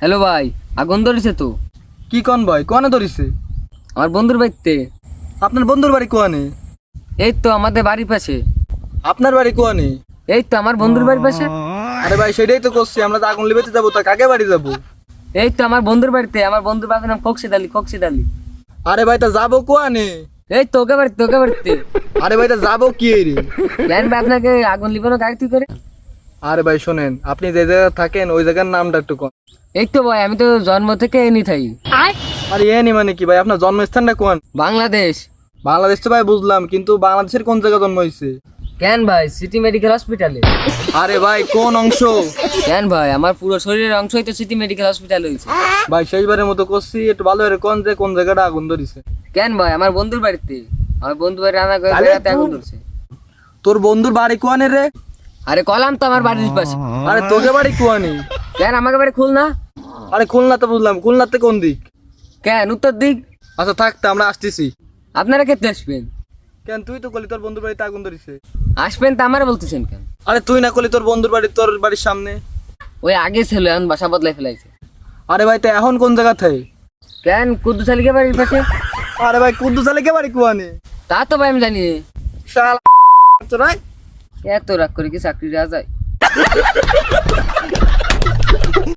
Hello ভাই, আগুন ধরেছে তো। কি কোন ভাই কোনে ধরিছে? আমার বন্ধুর বাড়িতে। আপনার বন্ধুর বাড়ি কোনে? এই তো আমাদের বাড়ির পাশে। আপনার বাড়ি কোনে? এই তো আমার বন্ধুর বাড়ির পাশে। আরে ভাই সেটাই তো করছি, আমরা তো আগুন লিবাইতে যাবো, তা কাকে বাড়ি যাবো? এই তো আমার বন্ধুর বাড়িতে, আমার বন্ধুর বাড়ির নাম খোকসিদ আলী, খোকসিদ আলী। আরে ভাই তা যাবো কোনে? এই তো ওকে বাড়িতে, ওকে বাড়িতে। আরে ভাই তা যাবো কি রে? কেন ভাই আপনাকে আগুন লিবানো গাড়ি করে? আরে ভাই শোনেন, আপনি যে জায়গায় থাকেন ওই জায়গার নামটা একটু কোন। এই তো ভাই আমি তো জন্ম থেকে এনি থাই। আরে এনি মানে কি ভাই, আপনার জন্মস্থানটা কোন? বাংলাদেশ। বাংলাদেশ তো ভাই বুঝলাম, কিন্তু বাংলাদেশের কোন জায়গায় জন্ম হয়েছে? কেন ভাই সিটি মেডিকেল হসপিটালে। আরে ভাই কোন অংশ? কেন ভাই আমার পুরো শরীরের অংশই তো সিটি মেডিকেল হসপিটাল হয়েছে। ভাই শেষবারের মতো করছি, একটু ভালো করে কোন যে কোন জায়গাটা আগুন ধরিছে? কেন ভাই আমার বন্ধুর বাড়িতে, আমার বন্ধু বাড়ি রান্না করে তাহলে বেড়াতে আগুন ধরছে। তোর বন্ধুর বাড়ি কোনে রে? আরে কলাম তো আমার বাড়ির পাশে। আরে তোকে বাড়ি কোনে? কেন আমাকে বাড়ি খুলনা? আরে খুলনা তো বুঝলাম, খুলনাতে কোন দিক? কেন উত্তর দিক। আচ্ছা থাকতে আমরা আসতেছি। আপনারা কেটে আসবেন? কেন তুই তো কলি তোর বন্ধুর বাড়িতে আগুন ধরিছে? আসবেন তা আমারে বলতেছেন কেন? আরে তুই না কলি তোর বন্ধুর বাড়ি তোর বাড়ির সামনে? ওই আগে ছিল, এখন বাসা বদলাই ফেলাইছে। আরে ভাই তা এখন কোন জায়গা থাকে? কেন কুদ্দুস আলীকে বাড়ির পাশে? আরে ভাই কুদ্দুস আলীকে বাড়ি কোয়ানে? তা তো ভাই আমি জানি। শালা তোরা এত রাগ করে কি চাকরি দেওয়া যায়?